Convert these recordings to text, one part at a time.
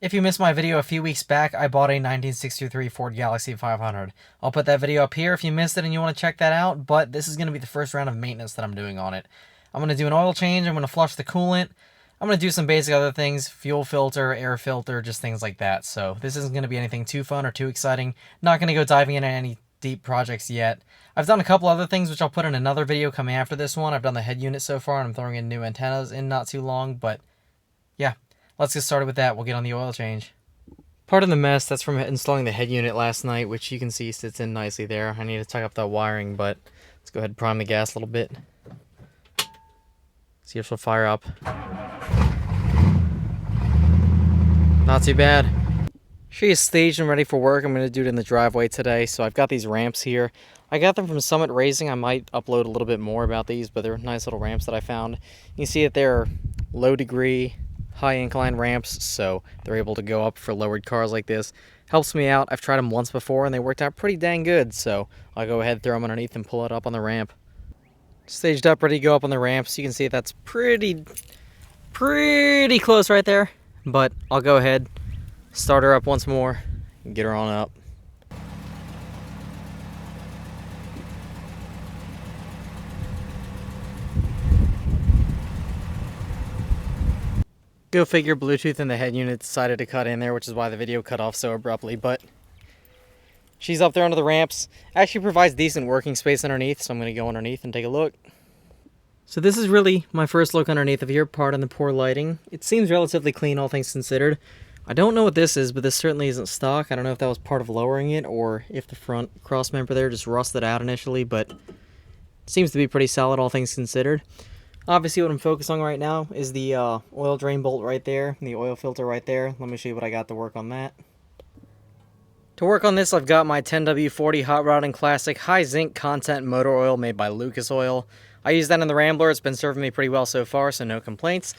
If you missed my video a few weeks back, I bought a 1963 Ford Galaxie 500. I'll put that video up here if you missed it and you want to check that out, but this is going to be the first round of maintenance that I'm doing on it. I'm going to do an oil change, I'm going to flush the coolant, I'm going to do some basic other things, fuel filter, air filter, just things like that. So this isn't going to be anything too fun or too exciting. Not going to go diving into any deep projects yet. I've done a couple other things which I'll put in another video coming after this one. I've done the head unit so far and I'm throwing in new antennas in not too long, but yeah. Let's get started with that. We'll get on the oil change. Part of the mess, that's from installing the head unit last night, which you can see sits in nicely there. I need to tuck up that wiring, but let's go ahead and prime the gas a little bit. See if she'll fire up. Not too bad. She is staged and ready for work. I'm going to do it in the driveway today. So I've got these ramps here. I got them from Summit Racing. I might upload a little bit more about these, but they're nice little ramps that I found. You can see that they're low degree, high incline ramps, so they're able to go up for lowered cars like this. Helps me out. I've tried them once before and they worked out pretty dang good, so I'll go ahead, throw them underneath and pull it up on the ramp. Staged up, ready to go up on the ramps. You can see that's pretty close right there, but I'll go ahead, start her up once more and get her on up. Go figure, Bluetooth in the head unit decided to cut in there, which is why the video cut off so abruptly, but she's up there under the ramps. Actually provides decent working space underneath, so I'm going to go underneath and take a look. So this is really my first look underneath of here, part on the poor lighting. It seems relatively clean, all things considered. I don't know what this is, but this certainly isn't stock. I don't know if that was part of lowering it, or if the front cross member there just rusted out initially, but it seems to be pretty solid, all things considered. Obviously what I'm focused on right now is the oil drain bolt right there, and the oil filter right there. Let me show you what I got to work on that. To work on this, I've got my 10W40 Hot Rod and Classic high zinc content motor oil made by Lucas Oil. I use that in the Rambler. It's been serving me pretty well so far, so no complaints.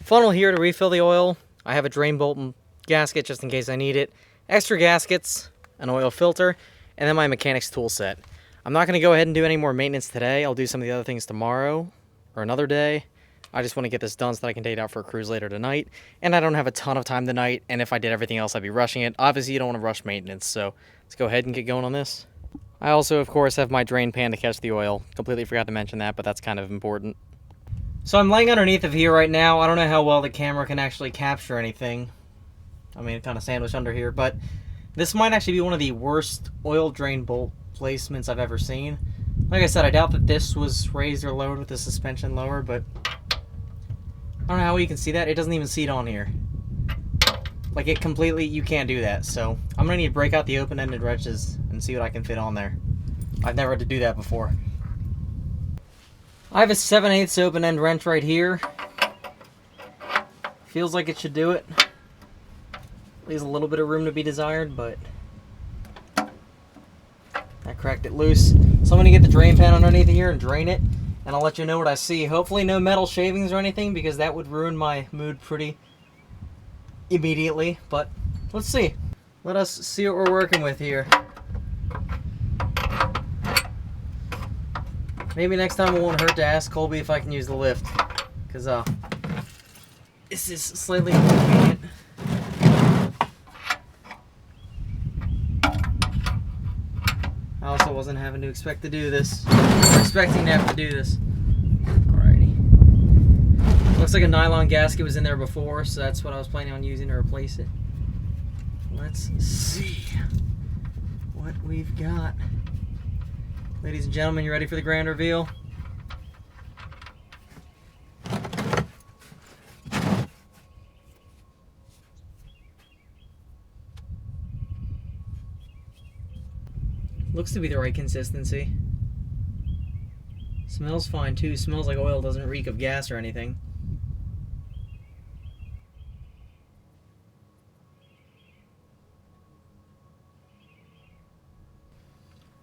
Funnel here to refill the oil. I have a drain bolt and gasket just in case I need it. Extra gaskets, an oil filter, and then my mechanics tool set. I'm not going to go ahead and do any more maintenance today. I'll do some of the other things tomorrow or another day. I just want to get this done so that I can take it out for a cruise later tonight. And I don't have a ton of time tonight, and if I did everything else, I'd be rushing it. Obviously, you don't want to rush maintenance, so let's go ahead and get going on this. I also, of course, have my drain pan to catch the oil. Completely forgot to mention that, but that's kind of important. So I'm laying underneath of here right now. I don't know how well the camera can actually capture anything. I mean, kind of sandwiched under here, but this might actually be one of the worst oil drain bolt placements I've ever seen. Like I said, I doubt that this was raised or lowered with the suspension lower, but I don't know how you can see that. It doesn't even seat on here. Like, it completely, you can't do that. So I'm going to need to break out the open-ended wrenches and see what I can fit on there. I've never had to do that before. I have a 7/8 open-end wrench right here. Feels like it should do it. Leaves a little bit of room to be desired, but I cracked it loose. So I'm going to get the drain pan underneath here and drain it, and I'll let you know what I see. Hopefully no metal shavings or anything, because that would ruin my mood pretty immediately, but let's see. Let us see what we're working with here. Maybe next time it won't hurt to ask Colby if I can use the lift, because this is slightly inconvenient. I also wasn't having to expect to do this. Expecting to have to do this. Alrighty. Looks like a nylon gasket was in there before, so that's what I was planning on using to replace it. Let's see what we've got. Ladies and gentlemen, you ready for the grand reveal? Looks to be the right consistency. Smells fine too. Smells like oil, doesn't reek of gas or anything.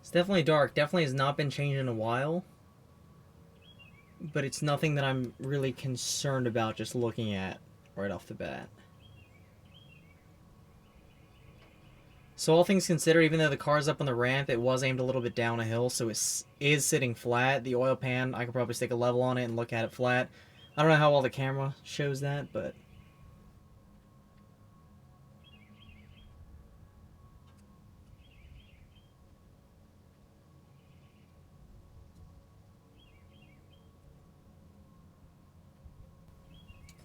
It's definitely dark. Definitely has not been changed in a while. But it's nothing that I'm really concerned about just looking at right off the bat. So all things considered, even though the car's up on the ramp, it was aimed a little bit down a hill, so it is sitting flat. The oil pan, I could probably stick a level on it and look at it flat. I don't know how well the camera shows that, but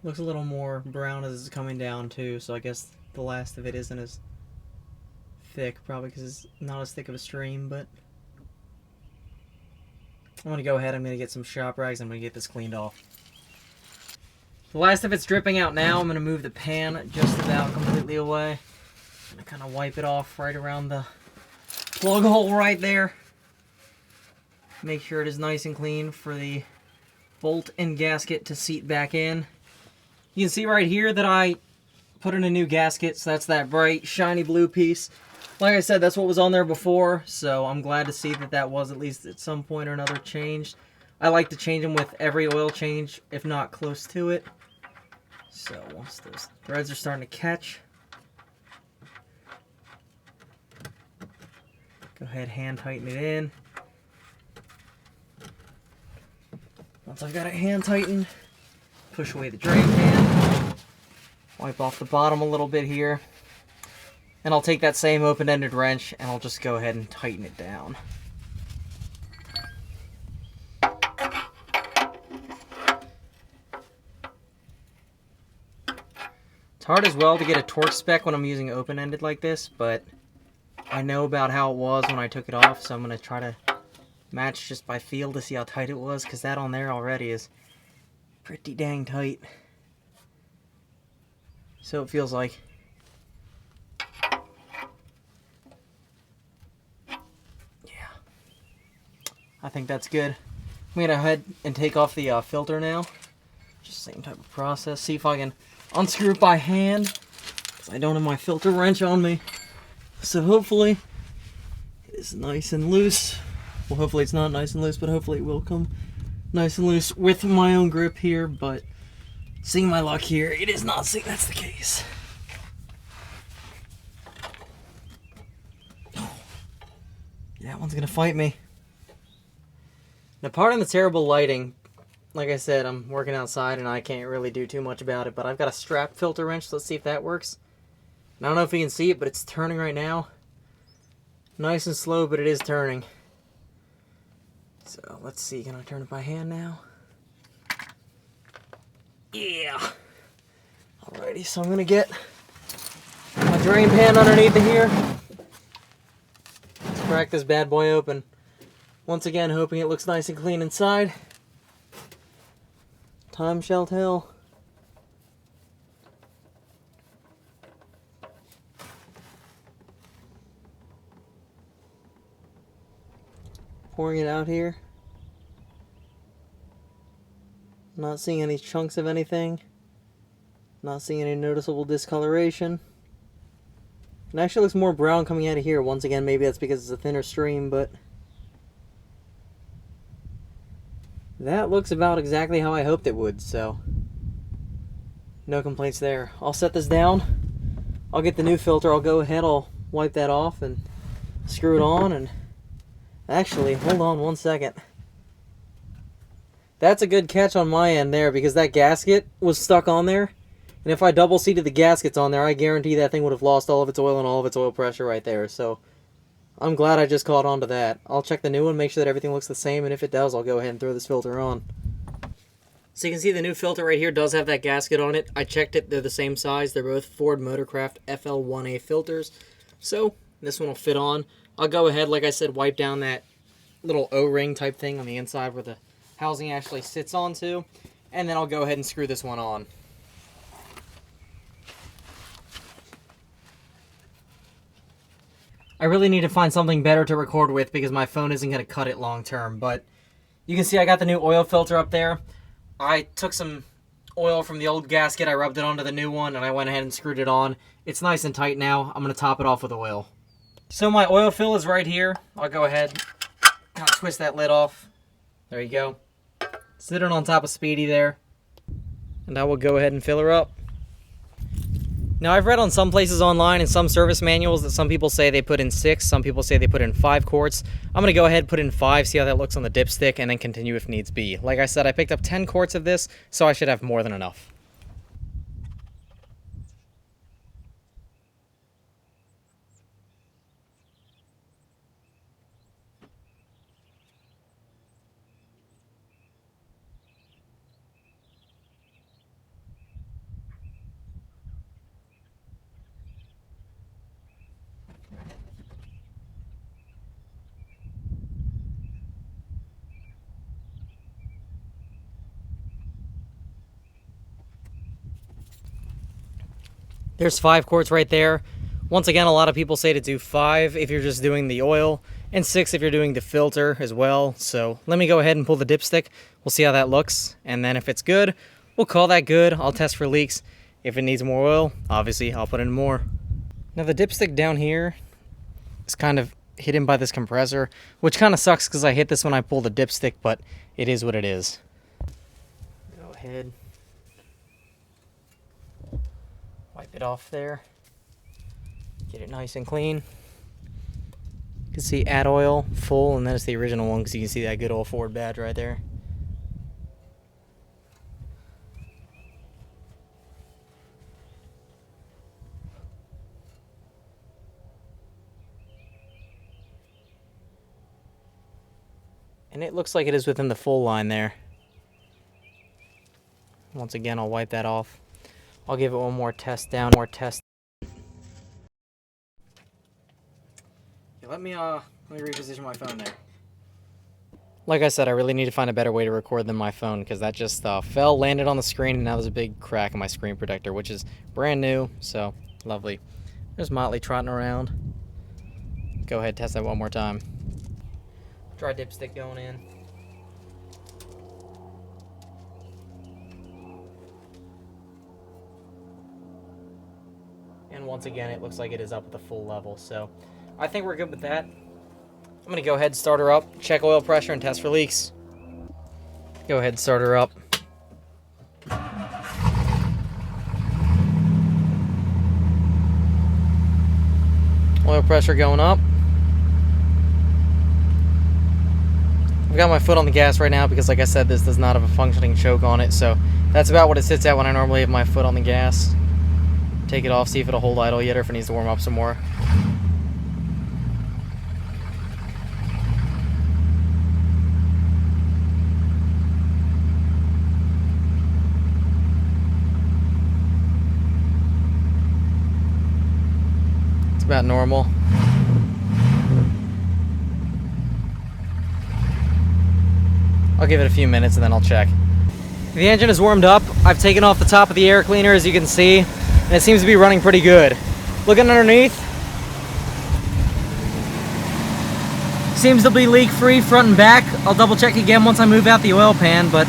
Looks a little more brown as it's coming down too, so I guess the last of it isn't as thick, probably because it's not as thick of a stream, but I'm going to go ahead, I'm going to get some shop rags, I'm going to get this cleaned off. The last of it's dripping out now. I'm going to move the pan just about completely away. I'm going to kind of wipe it off right around the plug hole right there. Make sure it is nice and clean for the bolt and gasket to seat back in. You can see right here that I put in a new gasket, so that's that bright, shiny blue piece. Like I said, that's what was on there before, so I'm glad to see that that was at least at some point or another changed. I like to change them with every oil change, if not close to it. So once those threads are starting to catch, go ahead, hand tighten it in. Once I've got it hand tightened, push away the drain pan, wipe off the bottom a little bit here, and I'll take that same open-ended wrench and I'll just go ahead and tighten it down. It's hard as well to get a torque spec when I'm using open-ended like this, but I know about how it was when I took it off, so I'm going to try to match just by feel to see how tight it was, because that on there already is pretty dang tight. So it feels like. Yeah. I think that's good. I'm going to go ahead and take off the filter now. Just same type of process. See if I can unscrew it by hand, because I don't have my filter wrench on me. So hopefully it's nice and loose. Well, hopefully it's not nice and loose, but hopefully it will come nice and loose with my own grip here, but seeing my luck here, it is not seeing that's the case. That one's gonna fight me. Now, pardon the terrible lighting. Like I said, I'm working outside and I can't really do too much about it, but I've got a strap filter wrench, so let's see if that works. And I don't know if you can see it, but it's turning right now. Nice and slow, but it is turning. So let's see, can I turn it by hand now? Yeah. Alrighty, so I'm gonna get my drain pan underneath it here. Let's crack this bad boy open. Once again, hoping it looks nice and clean inside. Time shall tell. Pouring it out here. Not seeing any chunks of anything. Not seeing any noticeable discoloration. It actually looks more brown coming out of here. Once again, maybe that's because it's a thinner stream, but that looks about exactly how I hoped it would, so no complaints there. I'll set this down. I'll get the new filter. I'll go ahead, I'll wipe that off and screw it on. And actually, hold on one second. That's a good catch on my end there, because that gasket was stuck on there. And if I double seated the gaskets on there, I guarantee that thing would have lost all of its oil and all of its oil pressure right there. So I'm glad I just caught on to that. I'll check the new one, make sure that everything looks the same, and if it does, I'll go ahead and throw this filter on. So you can see the new filter right here does have that gasket on it. I checked it, they're the same size. They're both Ford Motorcraft FL1A filters. So this one will fit on. I'll go ahead, like I said, wipe down that little O-ring type thing on the inside where the housing actually sits onto, and then I'll go ahead and screw this one on. I really need to find something better to record with because my phone isn't going to cut it long term, but you can see I got the new oil filter up there. I took some oil from the old gasket, I rubbed it onto the new one, and I went ahead and screwed it on. It's nice and tight now. I'm going to top it off with oil. So my oil fill is right here. I'll go ahead, kind of twist that lid off. There you go. Sit it on top of Speedy there. And I will go ahead and fill her up. Now, I've read on some places online and some service manuals that some people say they put in 6, some people say they put in 5 quarts. I'm going to go ahead and put in 5, see how that looks on the dipstick, and then continue if needs be. Like I said, I picked up 10 quarts of this, so I should have more than enough. There's 5 quarts right there. Once again, a lot of people say to do 5 if you're just doing the oil, and 6 if you're doing the filter as well. So let me go ahead and pull the dipstick. We'll see how that looks, and then if it's good, we'll call that good. I'll test for leaks. If it needs more oil, obviously I'll put in more. Now the dipstick down here is kind of hidden by this compressor, which kind of sucks because I hit this when I pulled the dipstick, but it is what it is. Go ahead. Wipe it off there. Get it nice and clean. You can see add oil, full, and that's the original one because you can see that good old Ford badge right there. And it looks like it is within the full line there. Once again, I'll wipe that off. I'll give it one more test down, Let me reposition my phone there. Like I said, I really need to find a better way to record than my phone because that just fell, landed on the screen, and that was a big crack in my screen protector, which is brand new, so lovely. There's Motley trotting around. Go ahead, test that one more time. Dry dipstick going in. And once again, it looks like it is up at the full level, so I think we're good with that. I'm gonna go ahead and start her up, check oil pressure, and test for leaks. Go ahead and start her up. Oil pressure going up. I've got my foot on the gas right now because, like I said, this does not have a functioning choke on it, so that's about what it sits at when I normally have my foot on the gas. Take it off, see if it'll hold idle yet or if it needs to warm up some more. It's about normal. I'll give it a few minutes and then I'll check. The engine is warmed up. I've taken off the top of the air cleaner, as you can see, and it seems to be running pretty good. Looking underneath, seems to be leak-free front and back. I'll double check again once I move out the oil pan, but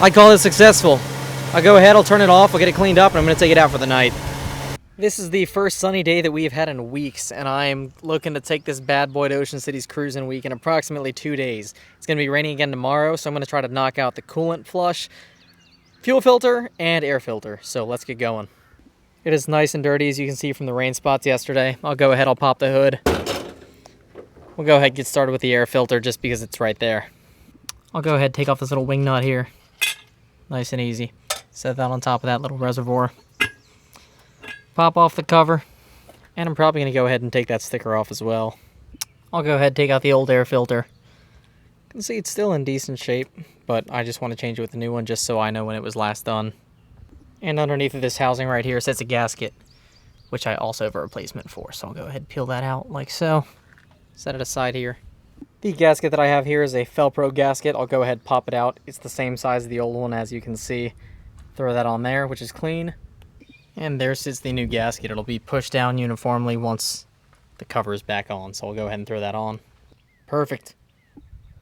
I call this successful. I'll go ahead, I'll turn it off, I'll get it cleaned up, and I'm going to take it out for the night. This is the first sunny day that we've had in weeks, and I'm looking to take this bad boy to Ocean City's Cruisin week in approximately 2 days. It's going to be raining again tomorrow, so I'm going to try to knock out the coolant flush, fuel filter, and air filter. So let's get going. It is nice and dirty, as you can see from the rain spots yesterday. I'll go ahead, I'll pop the hood. We'll go ahead and get started with the air filter just because it's right there. I'll go ahead and take off this little wing nut here. Nice and easy. Set that on top of that little reservoir. Pop off the cover, and I'm probably going to go ahead and take that sticker off as well. I'll go ahead and take out the old air filter. You can see it's still in decent shape, but I just want to change it with a new one just so I know when it was last done. And underneath of this housing right here sits a gasket, which I also have a replacement for, so I'll go ahead and peel that out like so. Set it aside here. The gasket that I have here is a Felpro gasket. I'll go ahead and pop it out. It's the same size as the old one, as you can see. Throw that on there, which is clean. And there sits the new gasket. It'll be pushed down uniformly once the cover is back on, so I'll go ahead and throw that on. Perfect.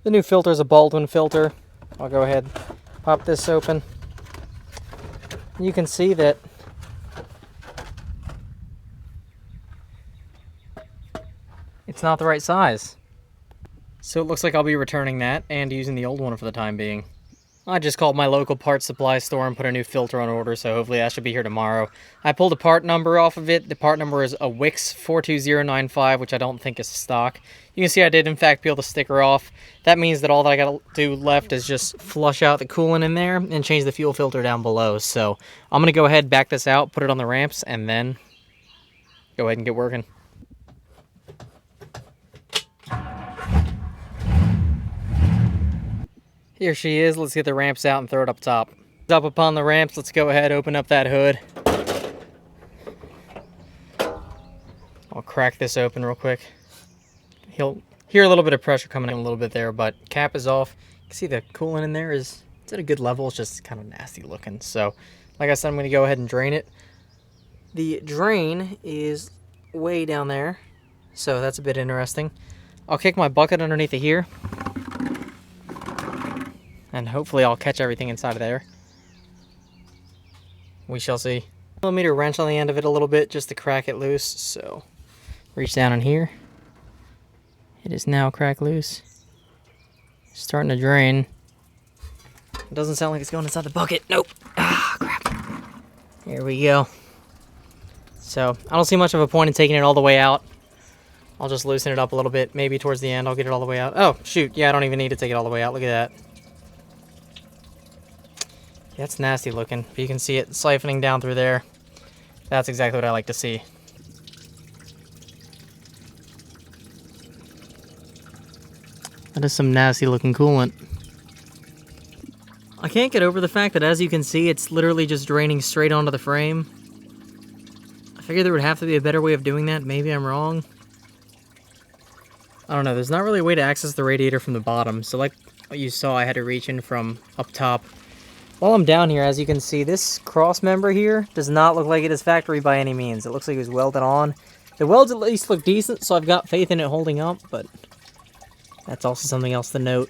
The new filter is a Baldwin filter. I'll go ahead, pop this open. You can see that it's not the right size. So it looks like I'll be returning that and using the old one for the time being. I just called my local parts supply store and put a new filter on order, so hopefully that should be here tomorrow. I pulled a part number off of it. The part number is a Wix 42095, which I don't think is stock. You can see I did, in fact, peel the sticker off. That means that all that I got to do left is just flush out the coolant in there and change the fuel filter down below. So I'm going to go ahead, back this out, put it on the ramps, and then go ahead and get working. Here she is. Let's get the ramps out and throw it up top. Up upon the ramps, let's go ahead, open up that hood. I'll crack this open real quick. You'll hear a little bit of pressure coming in a little bit there, but cap is off. You can see the coolant in there is It's at a good level, it's just kind of nasty looking. So, like I said, I'm going to go ahead and drain it. The drain is way down there, so that's a bit interesting. I'll kick my bucket underneath it here, and hopefully I'll catch everything inside of there. We shall see. Millimeter wrench on the end of it a little bit just to crack it loose, so reach down in here. It is now cracked loose. Starting to drain. It doesn't sound like it's going inside the bucket. Nope. Ah, crap. Here we go. So, I don't see much of a point in taking it all the way out. I'll just loosen it up a little bit. Maybe towards the end I'll get it all the way out. Oh, shoot. Yeah, I don't even need to take it all the way out. Look at that. That's nasty looking. But you can see it siphoning down through there. That's exactly what I like to see. That is some nasty looking coolant. I can't get over the fact that, as you can see, it's literally just draining straight onto the frame. I figured there would have to be a better way of doing that. Maybe I'm wrong. I don't know. There's not really a way to access the radiator from the bottom. So like what you saw, I had to reach in from up top. While I'm down here, as you can see, this cross member here does not look like it is factory by any means. It looks like it was welded on. The welds at least look decent, so I've got faith in it holding up, but that's also something else to note.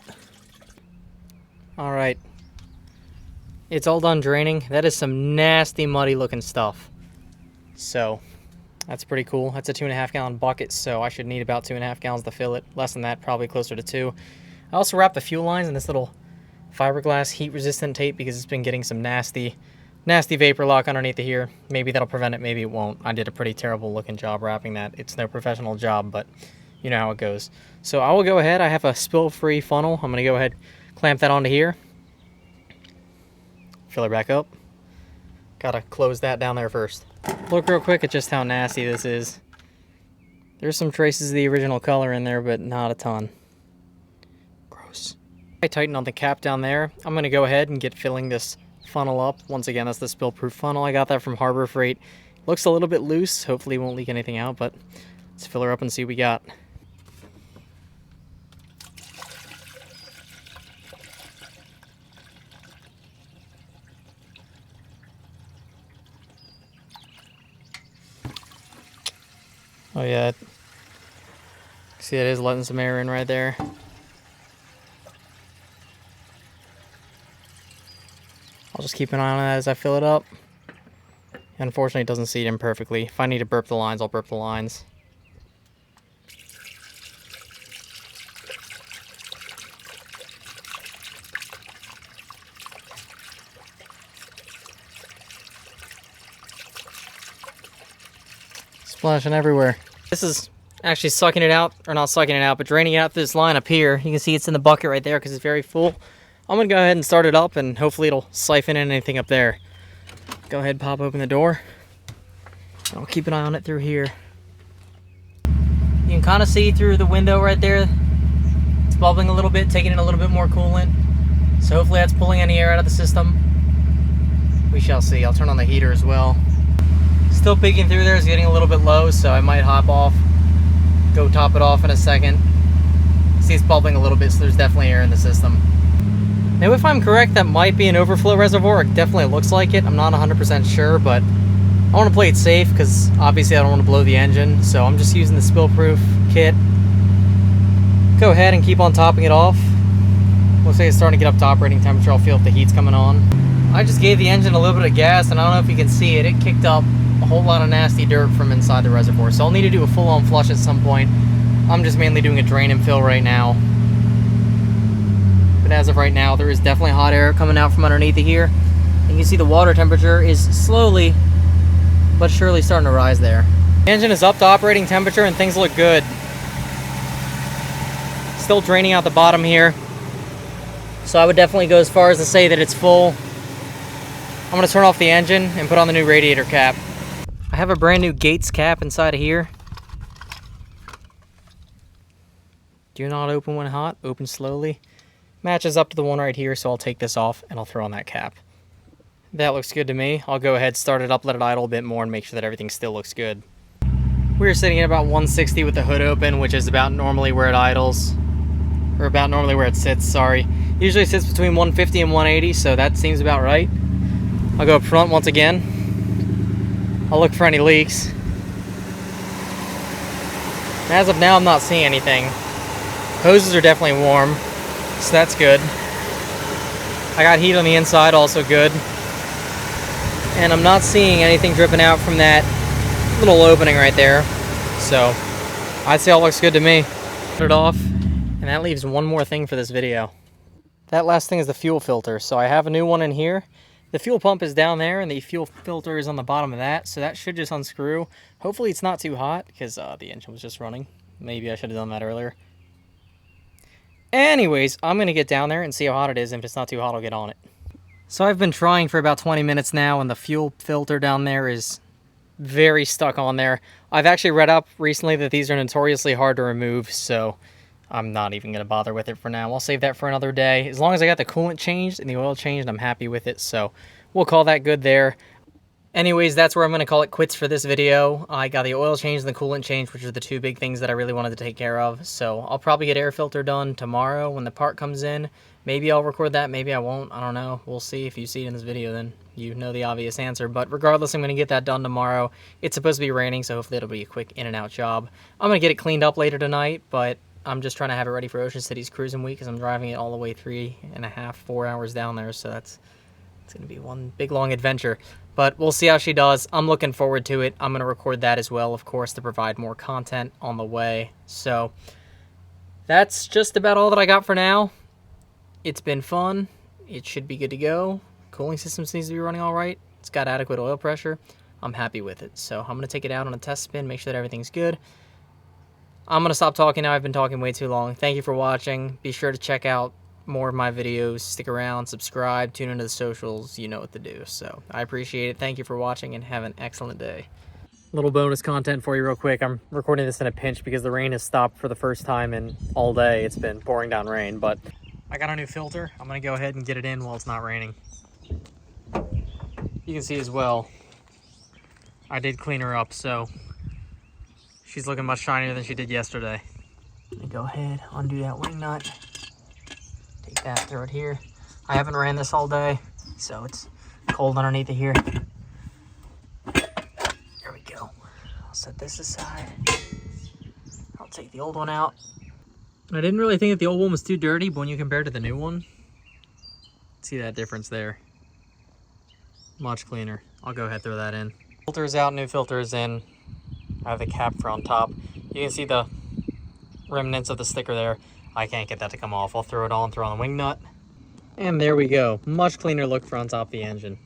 Alright. It's all done draining. That is some nasty, muddy looking stuff. So, that's pretty cool. That's a 2.5 gallon bucket, so I should need about 2.5 gallons to fill it. Less than that, probably closer to 2. I also wrapped the fuel lines in this little fiberglass heat resistant tape because it's been getting some nasty vapor lock underneath it here. Maybe that'll prevent it, maybe it won't. I did a pretty terrible looking job wrapping that. It's no professional job, but you know how it goes. So I will go ahead. I have a spill-free funnel. I'm going to go ahead, clamp that onto here. Fill it back up. Gotta close that down there first. Look real quick at just how nasty this is. There's some traces of the original color in there, but not a ton. Gross. I tighten on the cap down there. I'm going to go ahead and get filling this funnel up. Once again, that's the spill-proof funnel. I got that from Harbor Freight. Looks a little bit loose. Hopefully it won't leak anything out, but let's fill her up and see what we got. Oh yeah, see it is letting some air in right there. I'll just keep an eye on that as I fill it up. Unfortunately, it doesn't seat in perfectly. If I need to burp the lines, I'll burp the lines. Splashing everywhere. This is actually sucking it out, or not sucking it out, but draining it out through this line up here. You can see it's in the bucket right there because it's very full. I'm going to go ahead and start it up, and hopefully it'll siphon in anything up there. Go ahead and pop open the door. I'll keep an eye on it through here. You can kind of see through the window right there. It's bubbling a little bit, taking in a little bit more coolant. So hopefully that's pulling any air out of the system. We shall see. I'll turn on the heater as well. Still peeking through there. It's getting a little bit low, so I might hop off, go top it off in a second. See, it's bubbling a little bit, so there's definitely air in the system. Now, if I'm correct, that might be an overflow reservoir. It definitely looks like it. I'm not 100% sure, but I want to play it safe because obviously I don't want to blow the engine. So I'm just using the spill-proof kit. Go ahead and keep on topping it off. Looks like it's starting to get up to operating temperature. I'll feel if the heat's coming on. I just gave the engine a little bit of gas, and I don't know if you can see it. It kicked up a whole lot of nasty dirt from inside the reservoir. So I'll need to do a full-on flush at some point. I'm just mainly doing a drain and fill right now. But as of right now, there is definitely hot air coming out from underneath it here. And you can see the water temperature is slowly but surely starting to rise there. The engine is up to operating temperature and things look good. Still draining out the bottom here. So I would definitely go as far as to say that it's full. I'm going to turn off the engine and put on the new radiator cap. I have a brand new Gates cap inside of here. Do not open when hot, open slowly. Matches up to the one right here, so I'll take this off and I'll throw on that cap. That looks good to me. I'll go ahead, start it up, let it idle a bit more, and make sure that everything still looks good. We're sitting at about 160 with the hood open, which is about normally where it idles. Or about normally where it sits, sorry. Usually sits between 150 and 180, so that seems about right. I'll go up front once again. I'll look for any leaks. As of now, I'm not seeing anything. Hoses are definitely warm, so that's good. I got heat on the inside, also good. And I'm not seeing anything dripping out from that little opening right there. So, I'd say all looks good to me. Put it off, and that leaves one more thing for this video. That last thing is the fuel filter. So I have a new one in here. The fuel pump is down there, and the fuel filter is on the bottom of that, so that should just unscrew. Hopefully it's not too hot, because the engine was just running. Maybe I should have done that earlier. Anyways, I'm going to get down there and see how hot it is, and if it's not too hot, I'll get on it. So I've been trying for about 20 minutes now, and the fuel filter down there is very stuck on there. I've actually read up recently that these are notoriously hard to remove, so I'm not even going to bother with it for now. I'll save that for another day. As long as I got the coolant changed and the oil changed, I'm happy with it, so we'll call that good there. Anyways, that's where I'm going to call it quits for this video. I got the oil change and the coolant change, which are the two big things that I really wanted to take care of. So I'll probably get air filter done tomorrow when the part comes in. Maybe I'll record that, maybe I won't. I don't know. We'll see. If you see it in this video, then you know the obvious answer. But regardless, I'm going to get that done tomorrow. It's supposed to be raining, so hopefully it'll be a quick in and out job. I'm going to get it cleaned up later tonight, but I'm just trying to have it ready for Ocean City's Cruisin week, because I'm driving it all the way 3.5, 4 hours down there, so it's going to be one big long adventure. But we'll see how she does. I'm looking forward to it. I'm going to record that as well, of course, to provide more content on the way. So that's just about all that I got for now. It's been fun. It should be good to go. Cooling system seems to be running all right. It's got adequate oil pressure. I'm happy with it. So I'm going to take it out on a test spin, make sure that everything's good. I'm going to stop talking now. I've been talking way too long. Thank you for watching. Be sure to check out more of my videos. Stick around, subscribe, tune into the socials. You know what to do. So I appreciate it. Thank you for watching, and have an excellent day. Little bonus content for you real quick. I'm recording this in a pinch because the rain has stopped for the first time in all day. It's been pouring down rain, but I got a new filter. I'm going to go ahead and get it in while it's not raining. You can see as well, I did clean her up, so she's looking much shinier than she did yesterday. Let me go ahead, undo that wing nut. Take that, throw it here. I haven't ran this all day, so it's cold underneath it here. There we go. I'll set this aside. I'll take the old one out. I didn't really think that the old one was too dirty, but when you compare it to the new one, see that difference there. Much cleaner. I'll go ahead and throw that in. Filter is out, new filter is in. I have the cap for on top. You can see the remnants of the sticker there. I can't get that to come off. I'll throw it on, throw on the wing nut. And there we go. Much cleaner look for on top of the engine.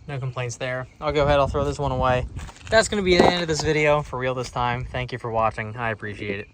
No complaints there. I'll go ahead, I'll throw this one away. That's going to be the end of this video, for real this time. Thank you for watching. I appreciate it.